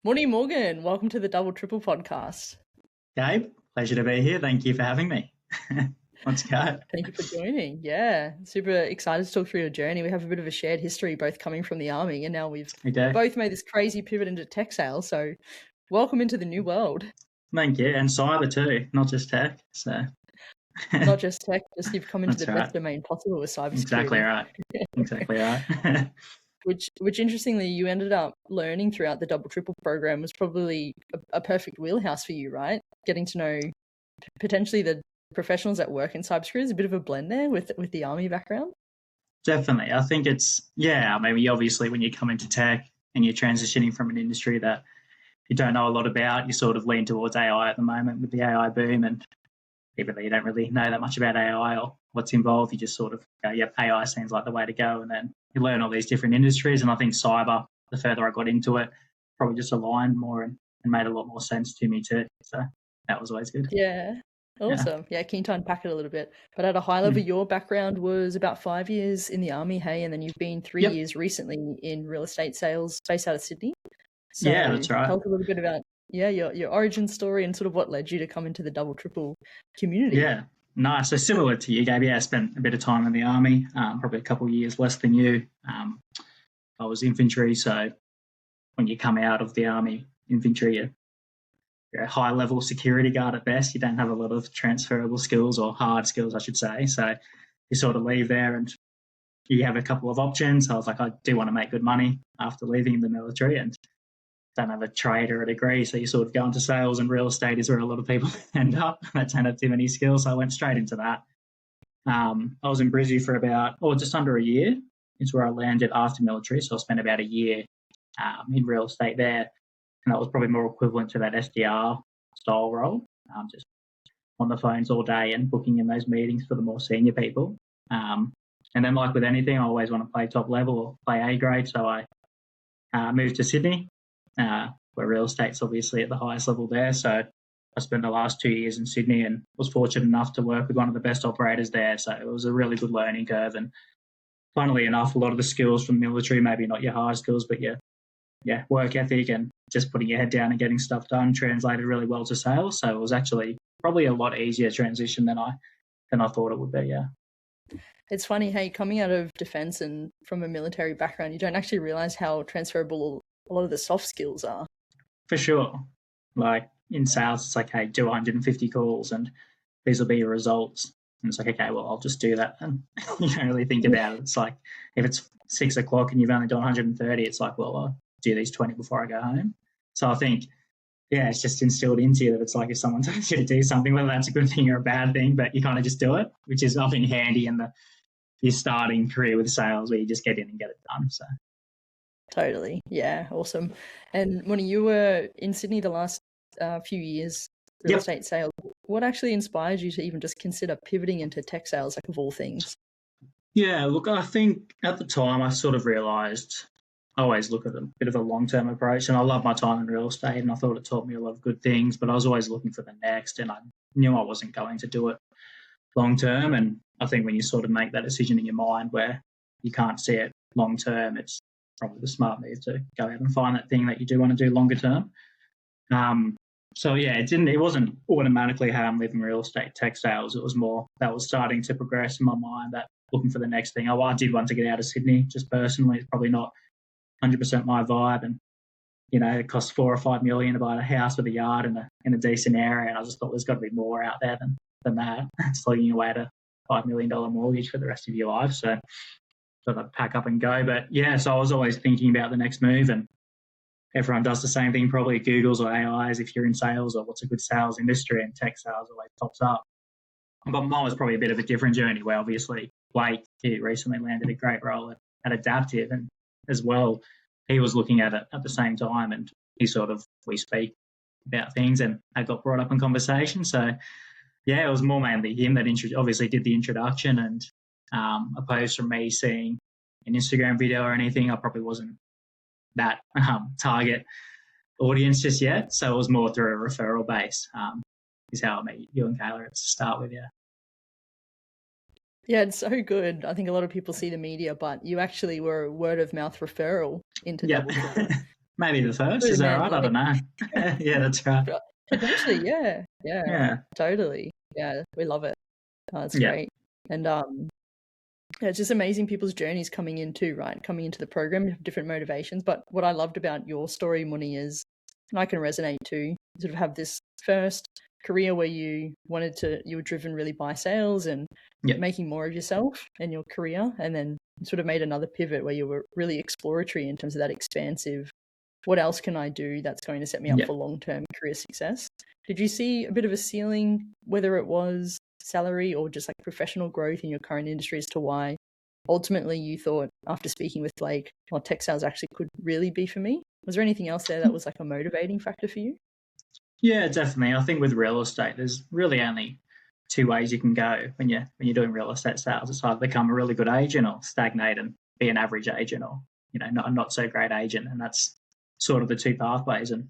Morning, Morgan. Welcome to the Double Triple podcast. Gabe, pleasure to be here. Thank you for having me. Let's go. Thank you for joining. Yeah, super excited to talk through your journey. We have a bit of a shared history, both coming from the army, and now we've both made this crazy pivot into tech sales. So, welcome into the new world. Thank you, and cyber too, not just tech. So, not just tech, just you've come into the best domain possible with cybersecurity. Exactly right. Exactly right. Which interestingly, you ended up learning throughout the Double Triple program was probably a perfect wheelhouse for you, right? Getting to know potentially the professionals that work in cybersecurity is a bit of a blend there with the army background. Definitely. I think obviously when you come into tech and you're transitioning from an industry that you don't know a lot about, you sort of lean towards AI at the moment with the AI boom, and even though you don't really know that much about AI or what's involved, you just sort of go, yep, AI seems like the way to go. And then you learn all these different industries. And I think cyber, the further I got into it, probably just aligned more and made a lot more sense to me too. So that was always good. Yeah. Awesome. Yeah, keen to unpack it a little bit. But at a high level, your background was about 5 years in the army, hey? And then you've been 3 years recently in real estate sales based out of Sydney. So yeah, that's right. Tell us a little bit about your origin story and sort of what led you to come into the Double Triple community. Yeah, nice. So similar to you, Gabe, I spent a bit of time in the army, probably a couple of years less than you. I was infantry, so when you come out of the army, infantry, you're a high-level security guard at best. You don't have a lot of transferable skills, or hard skills, I should say. So you sort of leave there and you have a couple of options. I was like, I do want to make good money after leaving the military and don't have a trade or a degree, so you sort of go into sales, and real estate is where a lot of people end up. They don't have too many skills, so I went straight into that. I was in Brisbane for just under a year. It's where I landed after military, so I spent about a year in real estate there, and that was probably more equivalent to that SDR style role, just on the phones all day and booking in those meetings for the more senior people. And then, like with anything, I always want to play top level or play A grade, so I moved to Sydney, where real estate's obviously at the highest level there. So I spent the last 2 years in Sydney and was fortunate enough to work with one of the best operators there. So it was a really good learning curve. And funnily enough, a lot of the skills from military, maybe not your hard skills, but your work ethic and just putting your head down and getting stuff done, translated really well to sales. So it was actually probably a lot easier transition than I thought it would be. Yeah. It's funny, hey, coming out of defense and from a military background, you don't actually realize how transferable a lot of the soft skills are. For sure. Like in sales, it's like, hey, do 150 calls and these will be your results. And it's like, okay, well, I'll just do that. And you don't really think about it. It's like, if it's 6 o'clock and you've only done 130, it's like, well, I'll do these 20 before I go home. So I think, it's just instilled into you that it's like if someone tells you to do something, whether that's a good thing or a bad thing, but you kind of just do it, which is, I think, handy in your starting career with sales where you just get in and get it done. So. Totally. Yeah. Awesome. And when you were in Sydney the last few years, real estate sales, what actually inspired you to even just consider pivoting into tech sales, like of all things? Yeah, look, I think at the time I sort of realised I always look at a bit of a long-term approach, and I love my time in real estate and I thought it taught me a lot of good things, but I was always looking for the next, and I knew I wasn't going to do it long-term. And I think when you sort of make that decision in your mind where you can't see it long-term, it's probably the smart move to go out and find that thing that you do want to do longer term. It wasn't automatically how I'm living real estate tech sales. It was more that was starting to progress in my mind, that looking for the next thing. I did want to get out of Sydney, just personally. It's probably not 100% my vibe, and it costs 4 or 5 million to buy a house with a yard in a decent area, and I just thought there's got to be more out there than that. It's lugging away at a $5 million mortgage for the rest of your life. So sort of pack up and go. But so I was always thinking about the next move, and everyone does the same thing, probably Googles or AIs if you're in sales, or what's a good sales industry, and tech sales always pops up. But mine was probably a bit of a different journey, where obviously Blake, he recently landed a great role at Adaptive, and as well, he was looking at it at the same time, and we speak about things, and I got brought up in conversation. So it was more mainly him that obviously did the introduction, and opposed from me seeing an Instagram video or anything, I probably wasn't that target audience just yet. So it was more through a referral base, is how I met you and Kayla to start with. Yeah, it's so good. I think a lot of people see the media, but you actually were a word of mouth referral into Double Triple. Maybe the first, Good is that man, right? I like, don't know. Yeah, that's right. potentially, yeah, Yeah, totally. Yeah, we love it. It's yeah, great. And yeah, it's just amazing people's journeys coming in too, right? Coming into the program, have different motivations. But what I loved about your story, Mun-Nee, is, and I can resonate too, sort of have this first career where you were driven really by sales and yeah, making more of yourself and your career. And then you sort of made another pivot where you were really exploratory in terms of that expansive, what else can I do that's going to set me up yeah. for long-term career success? Did you see a bit of a ceiling, whether it was salary or just like professional growth in your current industry, as to why ultimately you thought, after speaking with Blake, well, tech sales actually could really be for me? Was there anything else there that was like a motivating factor for you? Yeah, definitely. I think with real estate, there's really only two ways you can go when you're doing real estate sales. It's either become a really good agent or stagnate and be an average agent, or not so great agent. And that's sort of the two pathways. And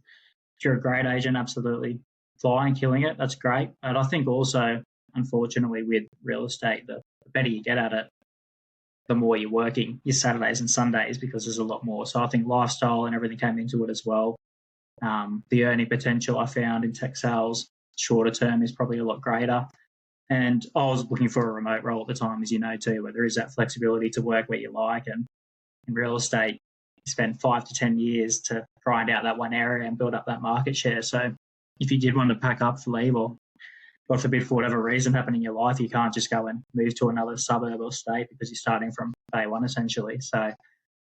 if you're a great agent, absolutely flying, killing it, that's great. But I think also, unfortunately, with real estate, the better you get at it, the more you're working your Saturdays and Sundays, because there's a lot more. So I think lifestyle and everything came into it as well. The earning potential I found in tech sales shorter term is probably a lot greater. And I was looking for a remote role at the time, as you know, too, where there is that flexibility to work where you like. And in real estate, you spend 5 to 10 years to grind out that one area and build up that market share. So if you did want to pack up for leave, or God forbid, for whatever reason happen in your life, you can't just go and move to another suburb or state because you're starting from day one, essentially. So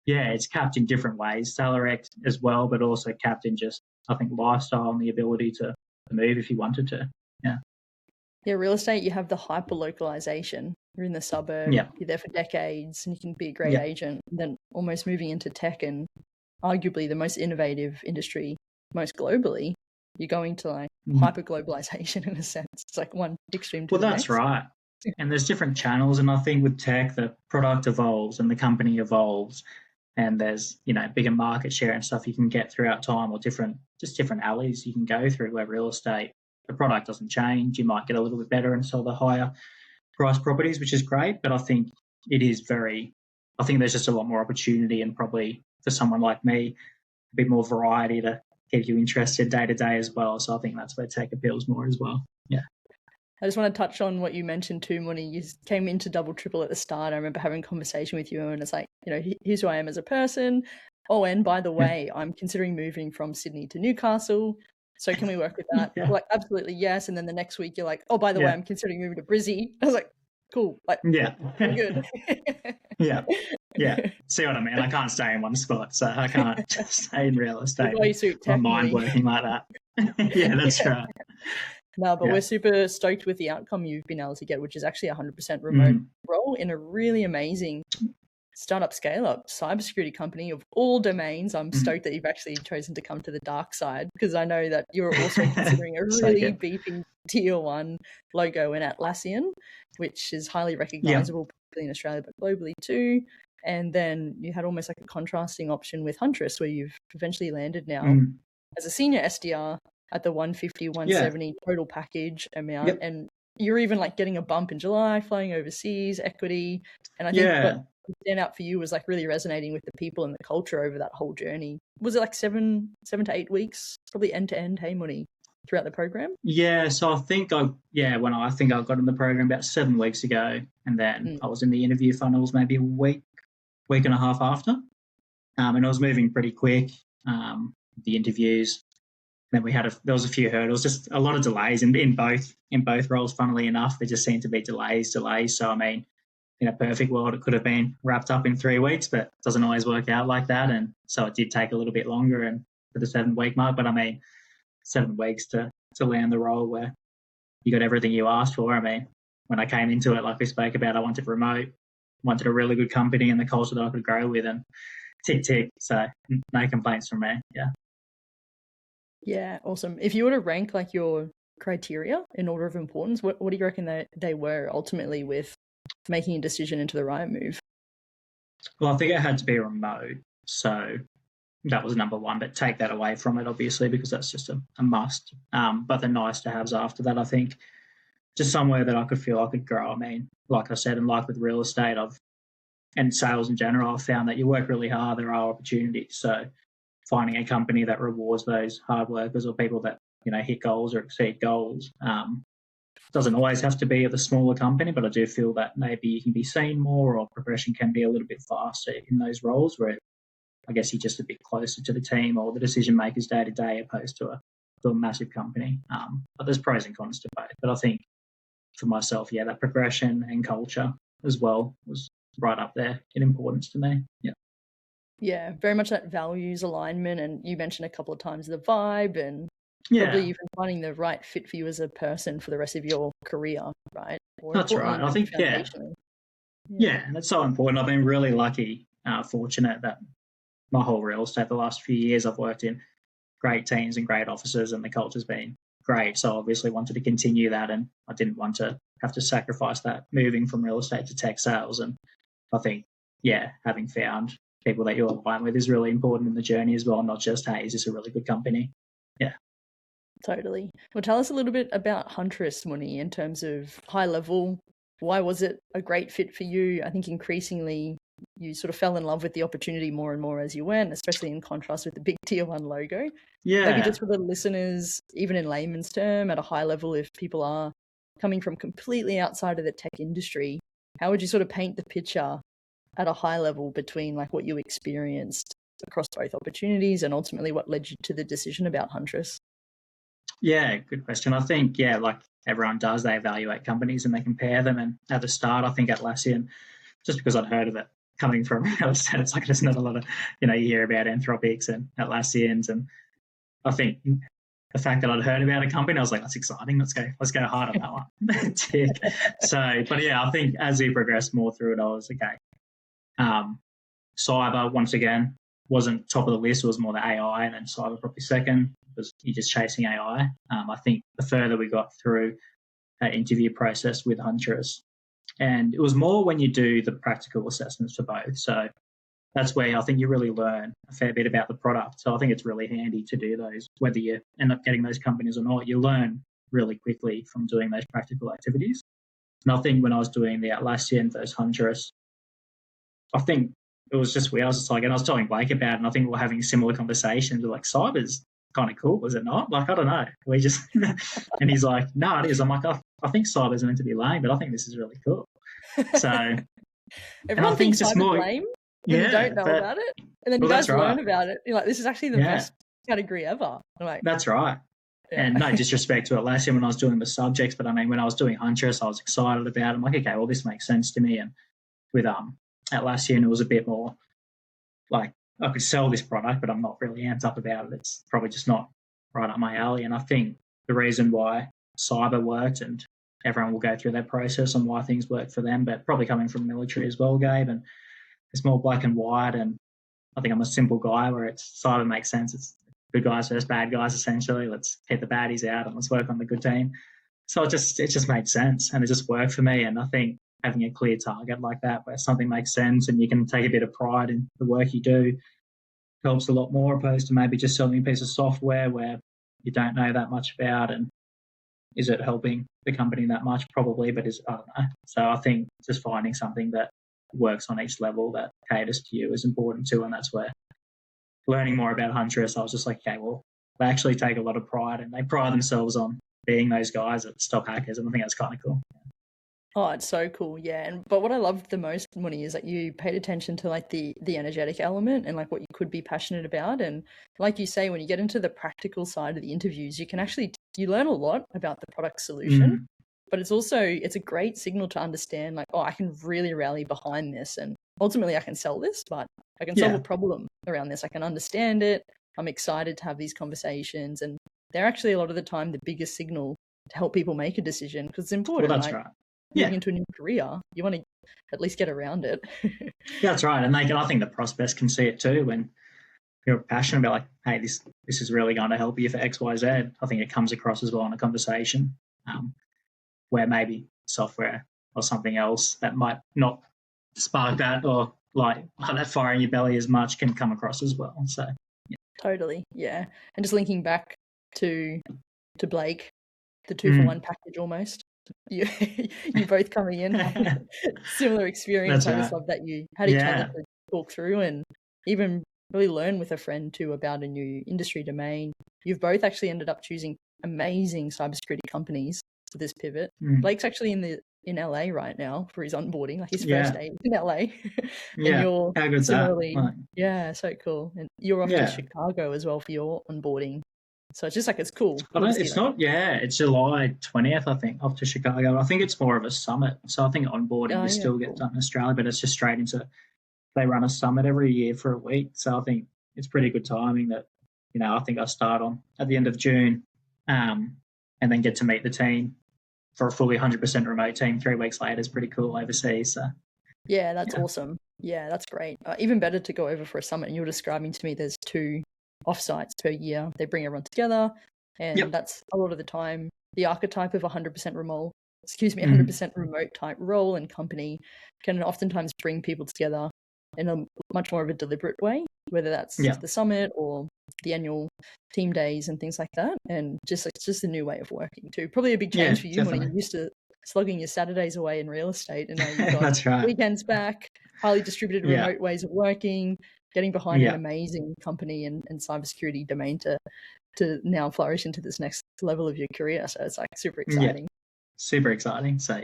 yeah, it's capped in different ways, salary as well, but also capped in just, I think, lifestyle and the ability to move if you wanted to. Yeah. Yeah, real estate, you have the hyper localization. You're in the suburb, Yeah. you're there for decades, and you can be a great Yeah. agent. And then almost moving into tech and arguably the most innovative industry, most globally, you're going to like hyper globalization in a sense. It's like one extreme to Well, the that's next. right. And there's different channels. And I think with tech, the product evolves and the company evolves. And there's, bigger market share and stuff you can get throughout time, or different alleys you can go through. Where real estate, the product doesn't change. You might get a little bit better and sell the higher price properties, which is great. But I think I think there's just a lot more opportunity, and probably for someone like me, a bit more variety to keep you interested day to day as well. So I think that's where tech appeals more as well. Yeah. I just want to touch on what you mentioned too, Mun-Nee. You came into Double Triple at the start. I remember having a conversation with you, and it's like, here's who I am as a person. Oh, and by the way, I'm considering moving from Sydney to Newcastle. So can we work with that? Yeah. Like, absolutely, yes. And then the next week, you're like, oh, by the way, I'm considering moving to Brizzy. I was like, cool. Like, yeah. good. Yeah. Yeah. See what I mean? I can't stay in one spot, so I can't just stay in real estate. That's why you suit My tech, mind Mun-Nee. working like that. Yeah, that's right. No, but we're super stoked with the outcome you've been able to get, which is actually a 100% remote role in a really amazing startup scale-up cybersecurity company of all domains. I'm stoked that you've actually chosen to come to the dark side, because I know that you're also considering a really beefy tier 1 logo in Atlassian, which is highly recognizable in Australia, but globally too. And then you had almost like a contrasting option with Huntress, where you've eventually landed now as a senior SDR at the 150, 170 total package amount. And you're even like getting a bump in July, flying overseas, equity. And I think what stand out for you was like really resonating with the people and the culture over that whole journey. Was it like 7 to 8 weeks, probably end to end, hey, Mun-Nee, throughout the program? Yeah, so I think I got in the program about 7 weeks ago, and then I was in the interview funnels maybe a week and a half after. And I was moving pretty quick, the interviews. Then there was a few hurdles, just a lot of delays in both roles. Funnily enough, there just seemed to be delays. So I mean, in a perfect world, it could have been wrapped up in 3 weeks, but it doesn't always work out like that. And so it did take a little bit longer, and for the 7 week mark. But I mean, 7 weeks to land the role where you got everything you asked for. I mean, when I came into it, like we spoke about, I wanted remote, wanted a really good company and the culture that I could grow with, and tick. So no complaints from me. Yeah. Yeah, awesome. If you were to rank like your criteria in order of importance, what do you reckon they were ultimately with making a decision into the right move? Well, I think it had to be remote. So that was number one, but take that away from it, obviously, because that's just a must. But the nice to haves after that, I think, just somewhere that I could feel I could grow. I mean, like I said, and like with real estate, and sales in general, I've found that you work really hard, there are opportunities. So finding a company that rewards those hard workers or people that, hit goals or exceed goals. Doesn't always have to be at the smaller company, but I do feel that maybe you can be seen more or progression can be a little bit faster in those roles where I guess you're just a bit closer to the team or the decision makers day to day opposed to a massive company. But there's pros and cons to both. But I think for myself, that progression and culture as well was right up there in importance to me. Yeah. Yeah, very much that values alignment. And you mentioned a couple of times the vibe and probably even finding the right fit for you as a person for the rest of your career, right? Or that's right. I think, yeah, that's so important. I've been really lucky, fortunate that my whole real estate the last few years I've worked in great teams and great offices and the culture's been great. So I obviously wanted to continue that and I didn't want to have to sacrifice that moving from real estate to tech sales. And I think, having found people that you align with is really important in the journey as well, not just, hey, is this a really good company? Yeah. Totally. Well, tell us a little bit about Huntress, Mun-Nee, in terms of high level. Why was it a great fit for you? I think increasingly you sort of fell in love with the opportunity more and more as you went, especially in contrast with the big tier one logo. Yeah. Maybe just for the listeners, even in layman's term, at a high level, if people are coming from completely outside of the tech industry, how would you sort of paint the picture at a high level between like what you experienced across both opportunities and ultimately what led you to the decision about Huntress? Yeah, good question. I think, like everyone does, they evaluate companies and they compare them. And at the start, I think Atlassian, just because I'd heard of it coming from real estate, it's like there's not a lot of, you hear about Anthropics and Atlassians. And I think the fact that I'd heard about a company, I was like, that's exciting. Let's go hard on that one. So, but I think as we progressed more through it, I was okay. Cyber, once again, wasn't top of the list. It was more the AI and then cyber probably second because you're just chasing AI. I think the further we got through that interview process with Huntress, and it was more when you do the practical assessments for both. So that's where I think you really learn a fair bit about the product. So I think it's really handy to do those, whether you end up getting those companies or not, you learn really quickly from doing those practical activities. And I think when I was doing the Atlassian versus Huntress, I think it was just weird. I was just like, and I was telling Blake about it, and I think we were having similar conversations. We're like, cyber's kind of cool, is it not? Like, I don't know. We just, and he's like, no, it is. I'm like, I think cyber's meant to be lame, but I think this is really cool. So, everyone thinks cyber's lame when you don't know about it, and then you guys learn about it. You're like, this is actually the best category ever. I'm like, that's right. And no disrespect to Atlassian when I was doing the subjects, but I mean, when I was doing Huntress, I was excited about it. I'm like, okay, well, this makes sense to me. And with Atlassian, it was a bit more like I could sell this product, but I'm not really amped up about it. It's probably just not right up my alley. And I think the reason why cyber worked, and everyone will go through that process on why things work for them, but probably coming from military as well, Gabe, and it's more black and white. And I think I'm a simple guy where it's cyber makes sense. It's good guys versus bad guys, essentially. Let's keep the baddies out and let's work on the good team. So it just made sense and it just worked for me. And I think having a clear target like that where something makes sense and you can take a bit of pride in the work you do helps a lot more opposed to maybe just selling a piece of software where you don't know that much about. And is it helping the company that much? Probably, but I don't know. So I think just finding something that works on each level that caters to you is important too. And that's where learning more about Huntress, I was just like, okay, well, they actually take a lot of pride and they pride themselves on being those guys that stop hackers. And I think that's kind of cool. Oh, it's so cool. Yeah. But what I loved the most, Mun-Nee, is that you paid attention to like the energetic element and like what you could be passionate about. And like you say, when you get into the practical side of the interviews, you can actually, you learn a lot about the product solution, but it's a great signal to understand like, oh, I can really rally behind this. And ultimately I can sell this, but I can solve a problem around this. I can understand it. I'm excited to have these conversations. And they're actually a lot of the time the biggest signal to help people make a decision because it's important. Well, that's right. Moving into a new career, you want to at least get around it. That's right. And I think the prospects can see it too when you're passionate about like, hey, this is really going to help you for X, Y, Z. I think it comes across as well in a conversation where maybe software or something else that might not spark that or like that fire in your belly as much can come across as well. So totally. Yeah. And just linking back to Blake, the 2-for-1 package almost. You both coming in similar experience. I just love that you had each other to talk through and even really learn with a friend too about a new industry domain. You've both actually ended up choosing amazing cybersecurity companies for this pivot. Blake's actually in LA right now for his onboarding, like his first day in LA. And you're how good's similarly, that? So cool. And you're off to Chicago as well for your onboarding. So it's just like, it's cool. It's not, it's July 20th, I think, off to Chicago. I think it's more of a summit. So I think onboarding still get done in Australia, but it's just straight into, they run a summit every year for a week. So I think it's pretty good timing that, I think I start on at the end of June and then get to meet the team for a fully 100% remote team 3 weeks later is pretty cool overseas. So yeah, that's awesome. Yeah, that's great. Even better to go over for a summit. And you're describing to me there's 2 offsites per year. They bring everyone together, and that's a lot of the time the archetype of 100% remote 100% remote type role and company can oftentimes bring people together in a much more of a deliberate way, whether that's the summit or the annual team days and things like that. And it's just a new way of working too. Probably a big change for you when you're used to slugging your Saturdays away in real estate, and now you've got that's right. weekends back, highly distributed remote ways of working, getting behind an amazing company and cybersecurity domain to now flourish into this next level of your career. So it's like super exciting. Super exciting. So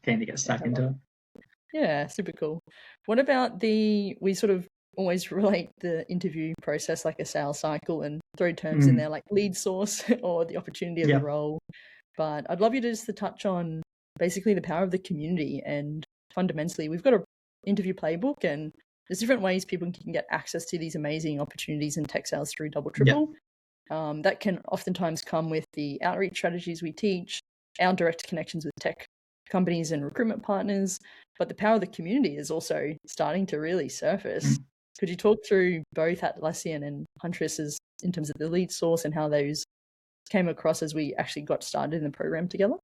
keen to get stuck into it. Yeah, super cool. What about we sort of always relate the interview process like a sales cycle and throw terms in there like lead source or the opportunity of the role. But I'd love you to just touch on basically the power of the community. And fundamentally, we've got an interview playbook, and there's different ways people can get access to these amazing opportunities in tech sales through Double Triple. That can oftentimes come with the outreach strategies we teach, our direct connections with tech companies and recruitment partners, but the power of the community is also starting to really surface. Could you talk through both Atlassian and Huntress in terms of the lead source and how those came across as we actually got started in the program together?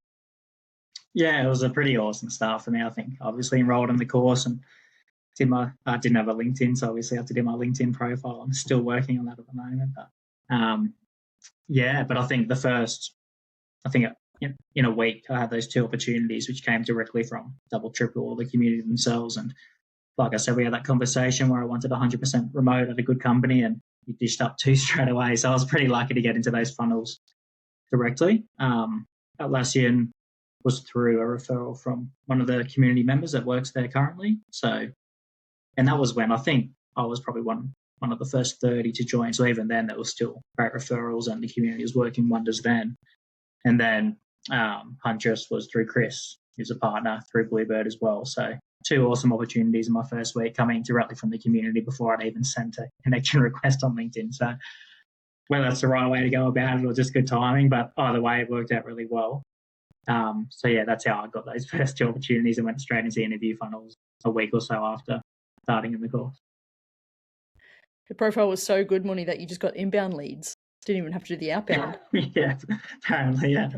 Yeah, it was a pretty awesome start for me. I think obviously enrolled in the course and I didn't have a LinkedIn, so obviously I had to do my LinkedIn profile. I'm still working on that at the moment. But but I think in a week I had those 2 opportunities which came directly from Double Triple or the community themselves. And like I said, we had that conversation where I wanted 100% remote at a good company, and you dished up 2 straight away. So I was pretty lucky to get into those funnels directly. Atlassian was through a referral from one of the community members that works there currently. So, and that was when I think I was probably one of the first 30 to join. So even then, there was still great referrals and the community was working wonders then. And then Huntress was through Chris, who's a partner through Bluebird as well. So 2 awesome opportunities in my first week coming directly from the community before I'd even sent a connection request on LinkedIn. So whether that's the right way to go about it or just good timing, but either way, it worked out really well. That's how I got those first 2 opportunities and went straight into the interview funnels a week or so after starting in the course. Your profile was so good, Mun-Nee, that you just got inbound leads. Didn't even have to do the outbound. Yeah, apparently, yeah.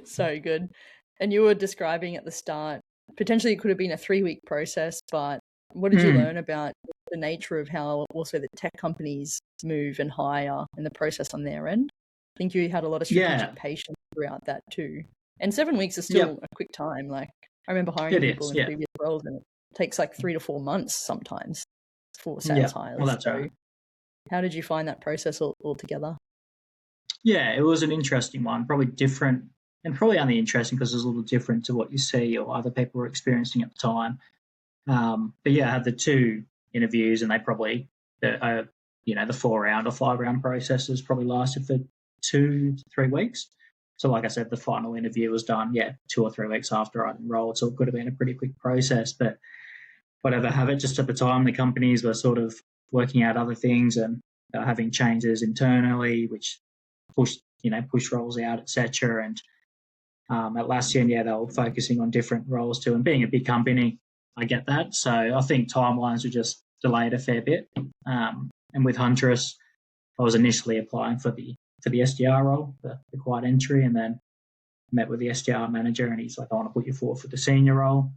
So good. And you were describing at the start, potentially it could have been a 3-week process, but what did you learn about the nature of how also the tech companies move and hire and the process on their end? I think you had a lot of strategic patience throughout that too. And 7 weeks is still a quick time. Like I remember hiring people in previous roles, and it takes like 3 to 4 months sometimes for sales hires. Well, that's right. How did you find that process altogether? Yeah, it was an interesting one, probably different, and probably only interesting because it was a little different to what you see or other people were experiencing at the time. But I had the 2 interviews, and they probably, the 4-round or 5-round processes probably lasted for 2 to 3 weeks. So like I said, the final interview was done, 2 or 3 weeks after I'd enrolled, so it could have been a pretty quick process. But whatever have it, just at the time, the companies were sort of working out other things and having changes internally, which pushed roles out, etc. And Atlassian, they were focusing on different roles too. And being a big company, I get that. So I think timelines were just delayed a fair bit. And with Huntress, I was initially applying for the SDR role, the quiet entry, and then met with the SDR manager, and he's like, I want to put you forward for the senior role.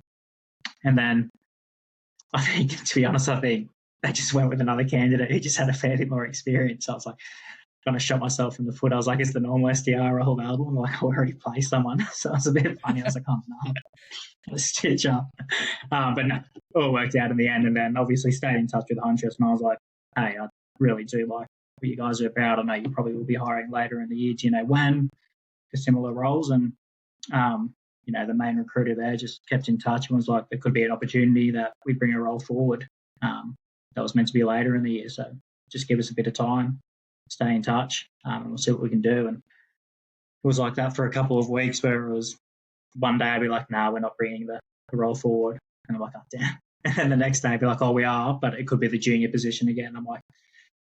And then I think, to be honest, they just went with another candidate who just had a fair bit more experience. So I was like, kind of shot myself in the foot. I was like, is the normal SDR role available? I'm like, I already placed someone. So it's a bit funny. I was like, oh no, let's stitch up. But no, all worked out in the end. And then obviously stayed in touch with Huntress, and I was like, hey, I really do like what you guys are about. I know you probably will be hiring later in the year. Do you know when, for similar roles? And the main recruiter there just kept in touch and was like, there could be an opportunity that we bring a role forward that was meant to be later in the year. So just give us a bit of time, stay in touch, and we'll see what we can do. And it was like that for a couple of weeks, where it was one day I'd be like, nah, we're not bringing the role forward. And I'm like, oh, damn. And then the next day I'd be like, oh, we are, but it could be the junior position again. I'm like,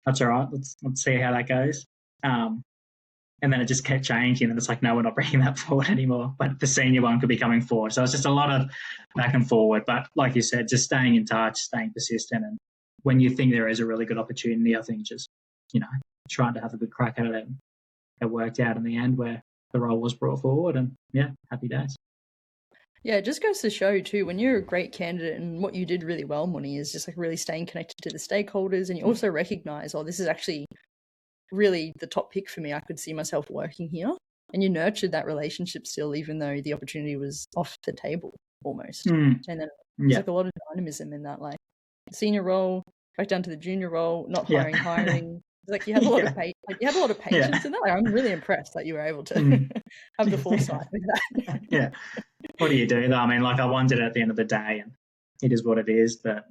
that's all right. Let's see how that goes. And then it just kept changing, and it's like, no, we're not bringing that forward anymore. But the senior one could be coming forward. So it's just a lot of back and forward. But like you said, just staying in touch, staying persistent. And when you think there is a really good opportunity, I think just, trying to have a good crack at it. It worked out in the end where the role was brought forward, and yeah, happy days. Yeah, it just goes to show too, when you're a great candidate, and what you did really well, Mun-Nee, is just like really staying connected to the stakeholders, and you also recognize, oh, this is actually really the top pick for me. I could see myself working here. And you nurtured that relationship still, even though the opportunity was off the table almost. And then there's like a lot of dynamism in that, like senior role, back down to the junior role, not hiring. It's like you had a lot of patience in that. Like, I'm really impressed that you were able to have the foresight with that. Yeah. What do you do though? I mean, like, I wondered at the end of the day, and it is what it is. But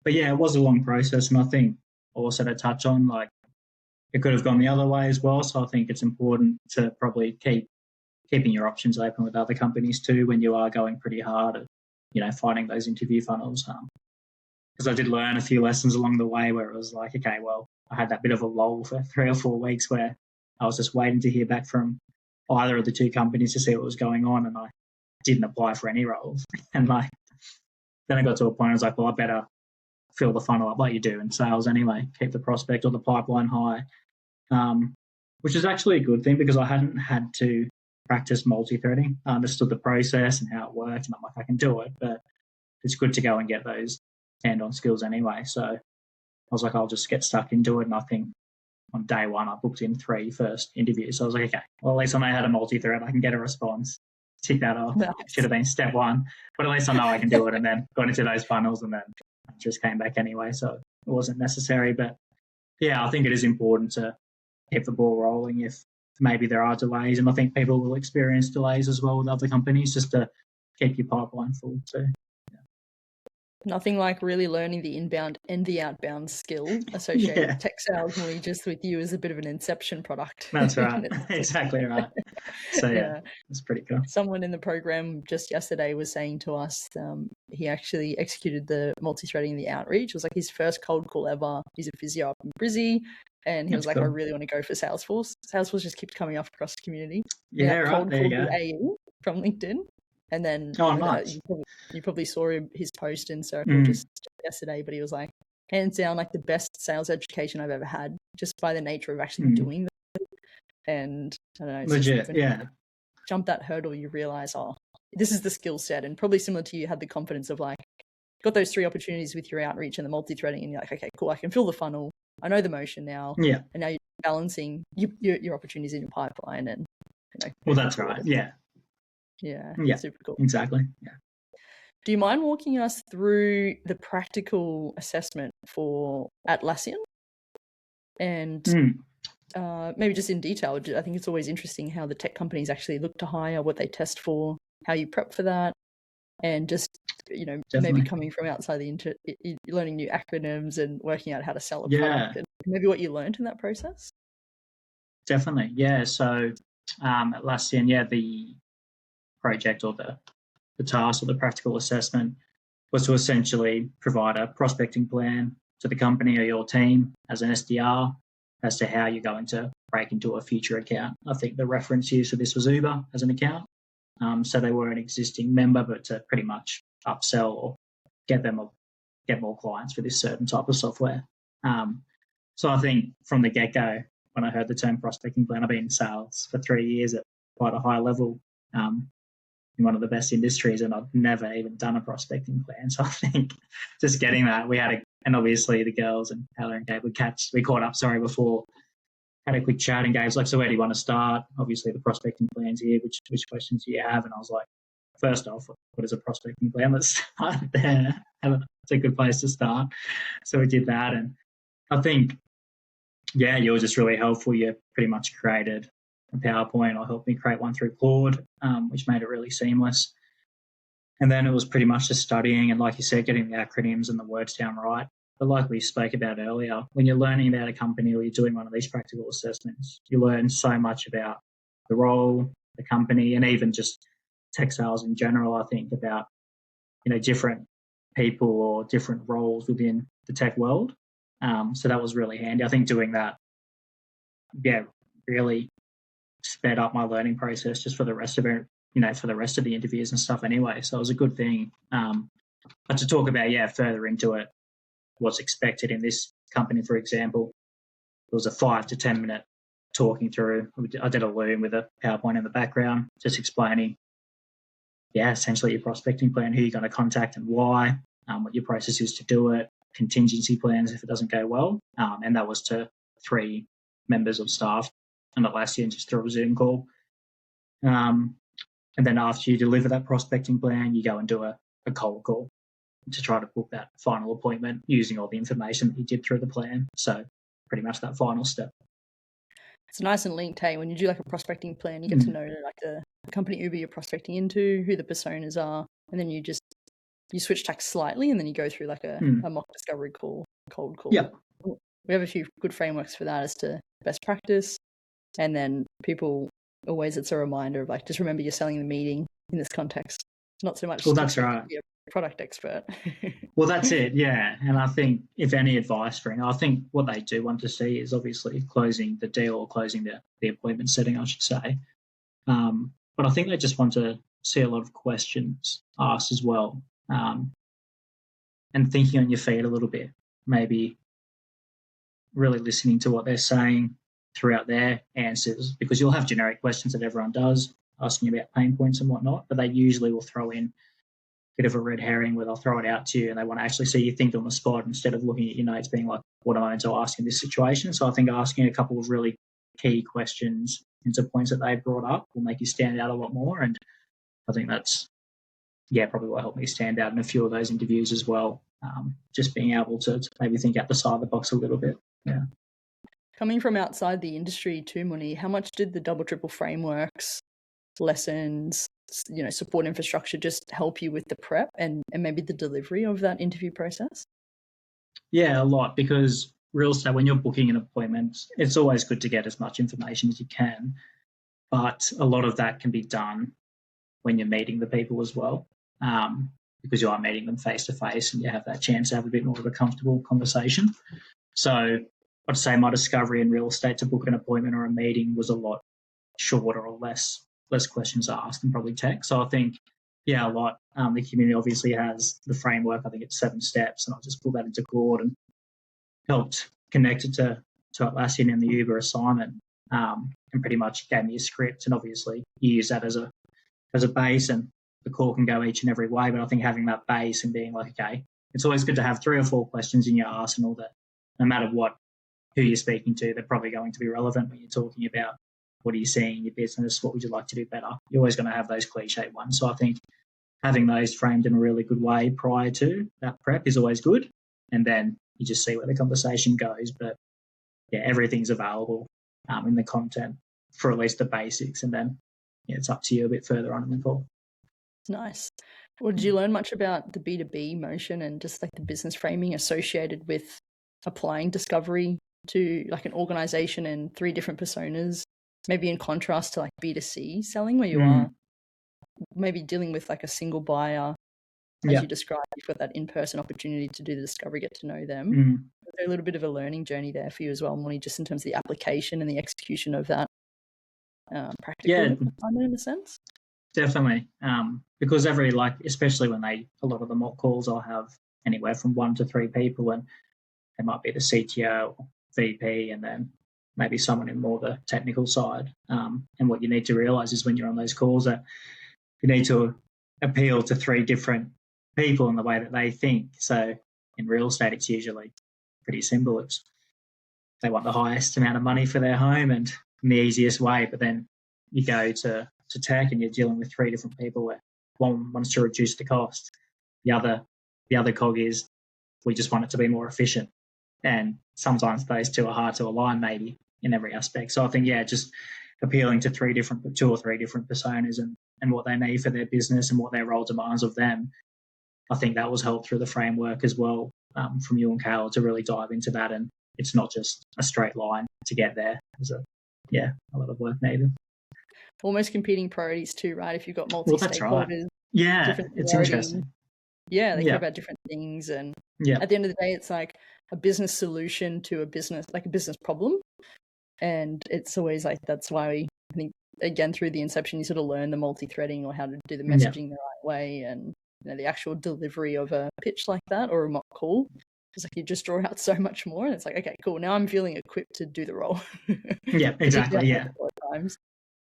yeah, it was a long process, and I think also to touch on, like, it could have gone the other way as well. So I think it's important to probably keeping your options open with other companies too when you are going pretty hard at, finding those interview funnels. Because I did learn a few lessons along the way where it was like, okay, well, I had that bit of a lull for 3 or 4 weeks where I was just waiting to hear back from either of the two companies to see what was going on, and I didn't apply for any roles. And then I got to a point I was like, well, I better fill the funnel up like you do in sales anyway, keep the prospect or the pipeline high, which is actually a good thing because I hadn't had to practice multi-threading. I understood the process and how it worked, and I'm like, I can do it, but it's good to go and get those hand-on skills anyway. So I was like, I'll just get stuck into it. And I think on day one, I booked in 3 first interviews. So I was like, okay, well, at least I know how to multi-thread. I can get a response. Tick that off. Nice. Should have been step 1, but at least I know I can do it. And then got into those funnels, and then I just came back anyway. So it wasn't necessary. But yeah, I think it is important to keep the ball rolling if maybe there are delays. And I think people will experience delays as well with other companies, just to keep your pipeline full too. Nothing like really learning the inbound and the outbound skill associated with tech sales, Mun-Nee, just with you as a bit of an inception product. That's right. Exactly right. So yeah, it's pretty cool. Someone in the program just yesterday was saying to us, he actually executed the multi-threading, the outreach. It was like his first cold call ever. He's a physio up in Brizzy. And he was like, cool. I really want to go for Salesforce. Salesforce just keeps coming up across the community. Yeah, right. Cold there you call go. AE from LinkedIn. And then nice. you probably saw his post in Circle just yesterday, but he was like, hands down, like the best sales education I've ever had, just by the nature of actually doing that. And I don't know, legit, you jump that hurdle, you realize, oh, this is the skill set. And probably similar to you, had the confidence of like, got those 3 opportunities with your outreach and the multi-threading, and you're like, okay, cool, I can fill the funnel. I know the motion now. Yeah. And now you're balancing your opportunities in your pipeline. And well, that's right. Yeah. Yeah, super cool. Exactly. Yeah. Do you mind walking us through the practical assessment for Atlassian? And maybe just in detail, I think it's always interesting how the tech companies actually look to hire, what they test for, how you prep for that, and just, Definitely. Maybe coming from outside learning new acronyms and working out how to sell a product, and maybe what you learned in that process. Definitely. Yeah. So Atlassian, the project or the task or the practical assessment was to essentially provide a prospecting plan to the company or your team as an SDR as to how you're going to break into a future account. I think the reference used for this was Uber as an account. So they were an existing member, but to pretty much upsell or get more clients for this certain type of software. So I think from the get-go, when I heard the term prospecting plan, I've been in sales for 3 years at quite a high level, in one of the best industries, and I've never even done a prospecting plan. So I think just getting that, and obviously the girls and Heather and Kate we caught up before had a quick chat and gave like, so where do you want to start? Obviously the prospecting plan's here, which questions do you have? And I was like, first off, what is a prospecting plan? Let's start there. It's a good place to start. So we did that. And I think, yeah, you were just really helpful. You pretty much created a PowerPoint or helped me create one through Claude, which made it really seamless. And then it was pretty much just studying and, like you said, getting the acronyms and the words down right. But like we spoke about earlier, when you're learning about a company or you're doing one of these practical assessments, you learn so much about the role, the company, and even just tech sales in general, I think, about, different people or different roles within the tech world. So that was really handy. I think doing that, really sped up my learning process just for the rest of it, for the rest of the interviews and stuff anyway. So it was a good thing. But to talk about, further into it, what's expected in this company, for example, it was a 5 to 10 minute talking through. I did a Loom with a PowerPoint in the background, just explaining, essentially your prospecting plan, who you're going to contact and why, what your process is to do it, contingency plans if it doesn't go well. And that was to 3 members of staff on Atlassian just through a Zoom call. And then after you deliver that prospecting plan, you go and do a cold call to try to book that final appointment using all the information that you did through the plan. So pretty much that final step. It's nice and linked, hey, when you do like a prospecting plan, you get to know like the company Uber you're prospecting into, who the personas are, and then you switch tack slightly and then you go through like a mock discovery call, cold call. Yeah. We have a few good frameworks for that as to best practice. And then people always, it's a reminder of like, just remember you're selling the meeting in this context. Not so much that's right. be a product expert. Well, that's it, yeah. And I think if any advice I think what they do want to see is obviously closing the deal or closing the appointment setting, I should say. But I think they just want to see a lot of questions asked as well. And thinking on your feet a little bit, maybe really listening to what they're saying throughout their answers, because you'll have generic questions that everyone does, asking about pain points and whatnot, but they usually will throw in a bit of a red herring where they'll throw it out to you and they want to actually see you think on the spot instead of looking at your notes being like, what am I going to ask in this situation? So I think asking a couple of really key questions into points that they brought up will make you stand out a lot more. And I think that's, probably what helped me stand out in a few of those interviews as well. Just being able to maybe think out the side of the box a little bit. Yeah. Coming from outside the industry too, Mun-Nee, how much did the double triple frameworks, lessons, support infrastructure just help you with the prep and maybe the delivery of that interview process? Yeah, a lot, because real estate, when you're booking an appointment, it's always good to get as much information as you can, but a lot of that can be done when you're meeting the people as well, because you are meeting them face to face and you have that chance to have a bit more of a comfortable conversation. So I'd say my discovery in real estate to book an appointment or a meeting was a lot shorter or less questions asked than probably tech. So I think, a lot. The community obviously has the framework. I think it's 7 steps, and I just pulled that into Claude and helped connect it to Atlassian and the Uber assignment, and pretty much gave me a script. And obviously you use that as a base, and the call can go each and every way. But I think having that base and being like, okay, it's always good to have 3 or 4 questions in your arsenal that no matter who you're speaking to, they're probably going to be relevant when you're talking about what are you seeing in your business, what would you like to do better. You're always going to have those cliche ones. So I think having those framed in a really good way prior to that prep is always good. And then you just see where the conversation goes. But everything's available in the content for at least the basics. And then it's up to you a bit further on in the call. Nice. Well, did you learn much about the B2B motion and just like the business framing associated with applying discovery to like an organization and 3 different personas, maybe in contrast to like B2C selling where you are maybe dealing with like a single buyer, as you described, you've got that in-person opportunity to do the discovery, get to know them. A little bit of a learning journey there for you as well, Mun-Nee, just in terms of the application and the execution of that practical assignment in a sense. Definitely, because especially when a lot of the mock calls, I'll have anywhere from 1 to 3 people, and it might be the CTO or VP, and then maybe someone in more the technical side. And what you need to realize is when you're on those calls that you need to appeal to 3 different people in the way that they think. So in real estate, it's usually pretty simple. It's they want the highest amount of money for their home and the easiest way. But then you go to tech and you're dealing with three different people where one wants to reduce the cost. The other cog is we just want it to be more efficient. And sometimes those two are hard to align maybe in every aspect. So I think, just appealing to two or three different personas and what they need for their business and what their role demands of them. I think that was helped through the framework as well from you and Kayla to really dive into that. And it's not just a straight line to get there. There's a lot of work needed. Almost competing priorities too, right? If you've got multi-stakeholders. Well, that's right. Yeah, it's interesting. Yeah, they care about different things. And at the end of the day, it's like a business solution to a business problem. And it's always like, that's why I think, again, through the inception, you sort of learn the multi-threading or how to do the messaging the right way, and the actual delivery of a pitch like that or a mock call. It's like you just draw out so much more, and it's like, okay, cool. Now I'm feeling equipped to do the role. Yeah, exactly. Yeah. Times.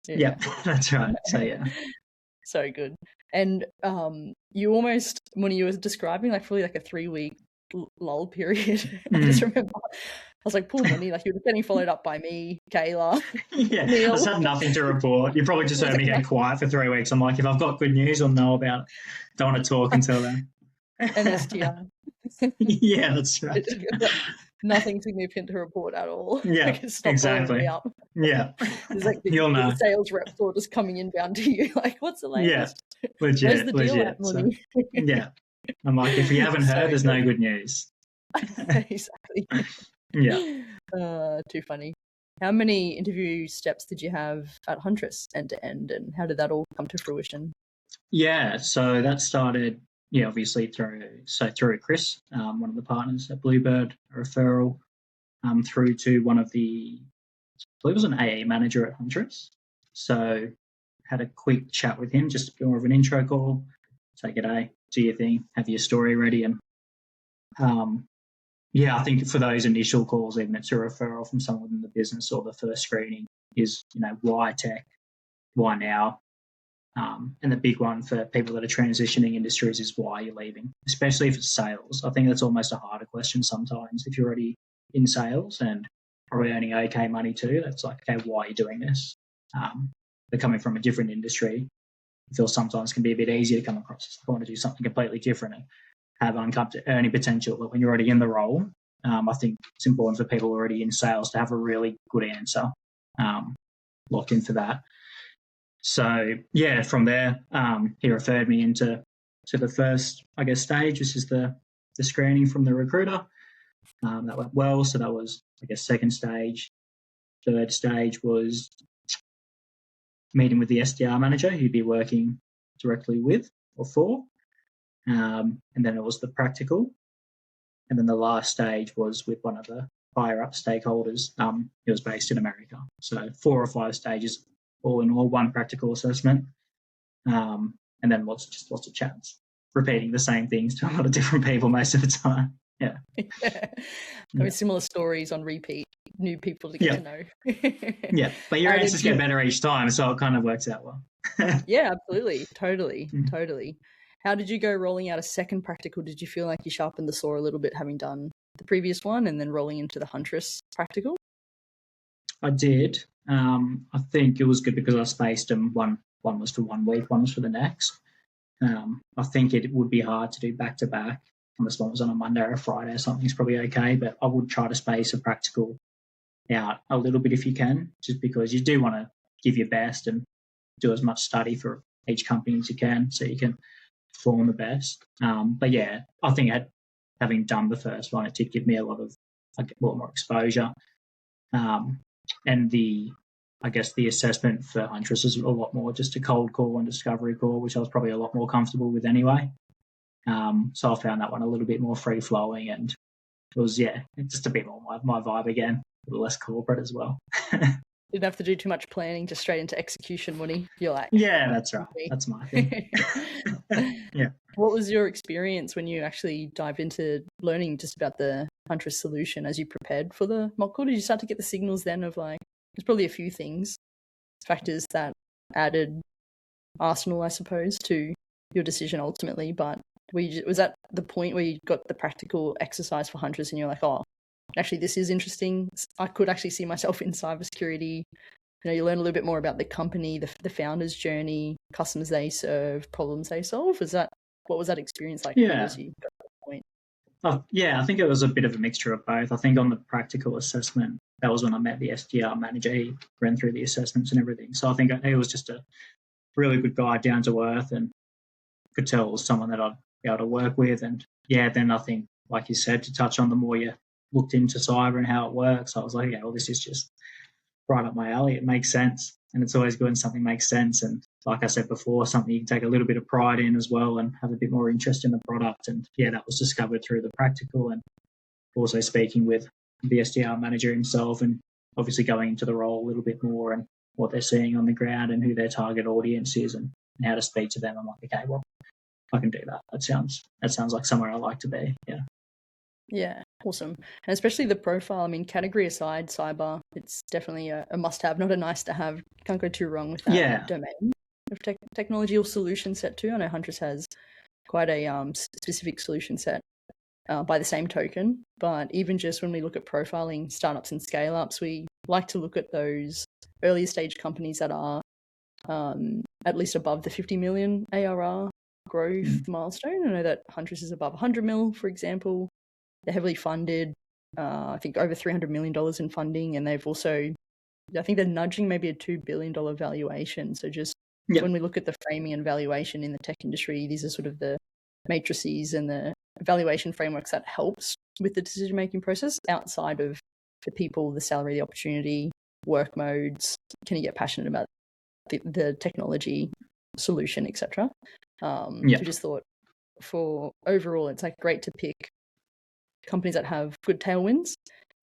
Yeah, that's right. So so good. And you almost, when you were describing probably a 3-week lull period, I just remember I was like, poor Mun-Nee, you were getting followed up by me, Kayla. Neil. I just had nothing to report. You probably just heard me get quiet for 3 weeks. I'm like, if I've got good news, I'll know about it. Don't want to talk until then. An STR. Yeah, that's right. Nothing significant to report at all. Yeah, exactly. Yeah, it's like you'll know. The sales reps are just coming inbound to you, what's the latest? Yeah, legit. Where's the deal at, Mun-Nee? Yeah, I'm like, if you haven't heard, there's no good news. Exactly. Yeah. Too funny. How many interview steps did you have at Huntress end to end, and how did that all come to fruition? Yeah, so that started, obviously through Chris, one of the partners at Bluebird, a referral, through to one of the, I believe it was an AE manager at Huntress. So had a quick chat with him, just more of an intro call, say g'day, do your thing, have your story ready. And I think for those initial calls, even it's a referral from someone in the business, or the first screening is, why tech, why now? And the big one for people that are transitioning industries is why you're leaving, especially if it's sales. I think that's almost a harder question sometimes. If you're already in sales and probably earning okay money too, that's like, okay, why are you doing this? But coming from a different industry, I feel sometimes can be a bit easier to come across. I want to do something completely different and have uncapped earning potential. But when you're already in the role, I think it's important for people already in sales to have a really good answer locked in for that. So, from there, he referred me into the first, stage, which is the screening from the recruiter. That went well. So that was, second stage. Third stage was meeting with the SDR manager who you'd be working directly with or for. And then it was the practical. And then the last stage was with one of the higher up stakeholders. It was based in America. So 4 or 5 stages, all in all, 1 practical assessment. And then lots of chats, repeating the same things to a lot of different people most of the time. Yeah. I mean, similar stories on repeat, new people to get to know. Yeah, but your answers get better each time, so it kind of works out well. Yeah, absolutely. Totally. How did you go rolling out a second practical? Did you feel like you sharpened the saw a little bit having done the previous one and then rolling into the Huntress practical? I did. I think it was good because I spaced them. One was for 1 week, one was for the next. I think it would be hard to do back to back. Unless one was on a Monday or a Friday or something's probably okay, but I would try to space a practical out a little bit if you can, just because you do want to give your best and do as much study for each company as you can so you can perform the best. But I think having done the first one, it did give me a lot more exposure. And the assessment for Huntress is a lot more just a cold call and discovery call, which I was probably a lot more comfortable with anyway. So I found that one a little bit more free flowing, and it was just a bit more my vibe again, a little less corporate as well. Didn't have to do too much planning, just straight into execution, Mun-Nee. You're like, that's right. That's my thing. Yeah. What was your experience when you actually dived into learning just about the Huntress solution as you prepared for the mock call? Did you start to get the signals then of there's probably a few factors that added arsenal, I suppose, to your decision ultimately, but was that the point where you got the practical exercise for Huntress and you're like, oh, actually, this is interesting. I could actually see myself in cybersecurity. You learn a little bit more about the company, the founder's journey, customers they serve, problems they solve. What was that experience like for you as you got to that point? I think it was a bit of a mixture of both. I think on the practical assessment, that was when I met the SDR manager. He ran through the assessments and everything. So I think he was just a really good guy, down to earth, and could tell it was someone that I'd be able to work with. And then I think, like you said, to touch on, the more you looked into cyber and how it works, I was like, well, this is just right up my alley. It makes sense. And it's always good when something makes sense. And like I said before, something you can take a little bit of pride in as well and have a bit more interest in the product. And that was discovered through the practical, and also speaking with the SDR manager himself, and obviously going into the role a little bit more and what they're seeing on the ground and who their target audience is and how to speak to them. I'm like, okay, well, I can do that. That sounds like somewhere I like to be. Yeah. Yeah, awesome. And especially the profile. I mean, category aside, cyber, it's definitely a must-have, not a nice-to-have. Can't go too wrong with that domain of technology or solution set too. I know Huntress has quite a specific solution set by the same token. But even just when we look at profiling startups and scale-ups, we like to look at those earlier stage companies that are at least above the 50 million ARR growth milestone. I know that Huntress is above 100 mil, for example. They're heavily funded, I think over $300 million in funding, and they've also, I think they're nudging maybe a $2 billion valuation. So just when we look at the framing and valuation in the tech industry, these are sort of the matrices and the valuation frameworks that helps with the decision-making process outside of the people, the salary, the opportunity, work modes. Can you get passionate about the technology solution, etc.? So just thought for overall, it's like great to pick companies that have good tailwinds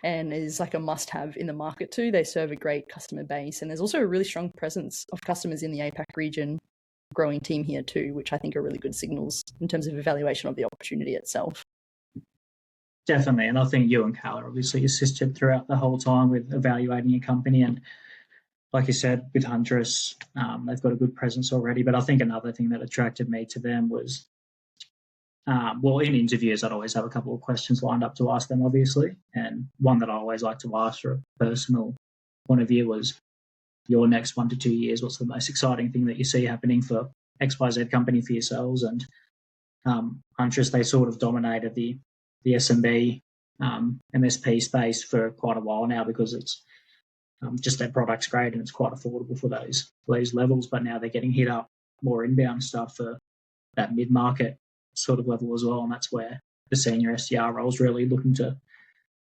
and is like a must-have in the market too. They serve a great customer base, and there's also a really strong presence of customers in the APAC region, growing team here too, which I think are really good signals in terms of evaluation of the opportunity itself. Definitely, and I think you and Carla obviously assisted throughout the whole time with evaluating a company, and like you said, with Huntress, they've got a good presence already. But I think another thing that attracted me to them was, in interviews, I'd always have a couple of questions lined up to ask them, obviously. And one that I always like to ask for a personal point of view was, your next 1 to 2 years, what's the most exciting thing that you see happening for XYZ company for yourselves? And Huntress, they sort of dominated the SMB MSP space for quite a while now, because it's just their product's great and it's quite affordable for those levels. But now they're getting hit up more inbound stuff for that mid-market sort of level as well, and that's where the senior SDR role is really looking to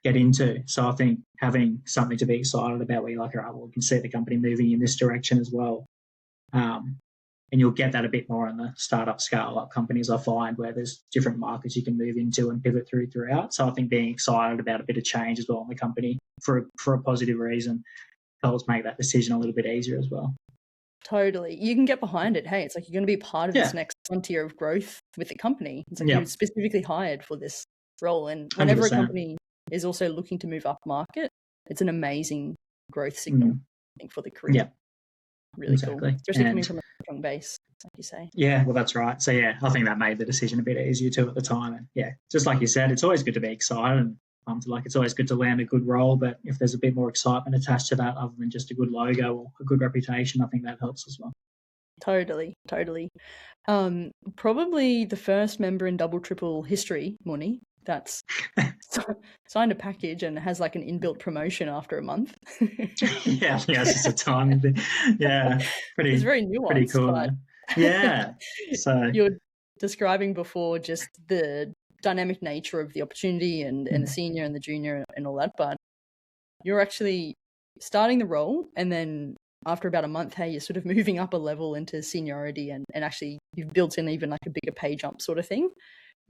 get into. So I think having something to be excited about, where you're like, all right, well, we can see the company moving in this direction as well. And you'll get that a bit more in the startup, scale-up companies, I find, where there's different markets you can move into and pivot throughout. So I think being excited about a bit of change as well in the company for a positive reason helps make that decision a little bit easier as well. Totally. You can get behind it. Hey, it's like you're going to be part of this next frontier of growth with the company. It's like you're specifically hired for this role. And whenever 100%. A company is also looking to move up market, it's an amazing growth signal, I think, for the career. Yeah. Really cool. Especially coming from a strong base, like you say. Yeah, well, that's right. So, I think that made the decision a bit easier too at the time. And just like you said, it's always good to be excited, and it's always good to land a good role, but if there's a bit more excitement attached to that other than just a good logo or a good reputation, I think that helps as well. Totally. Probably the first member in double triple history, Mun-Nee, that's signed a package and has like an inbuilt promotion after a month. It's just a tiny thing. Yeah, it's very nuanced. Pretty cool, man. Yeah. So you're describing before just the dynamic nature of the opportunity and the senior and the junior and all that, but you're actually starting the role, and then after about a month, hey, you're sort of moving up a level into seniority, and actually you've built in even like a bigger pay jump sort of thing.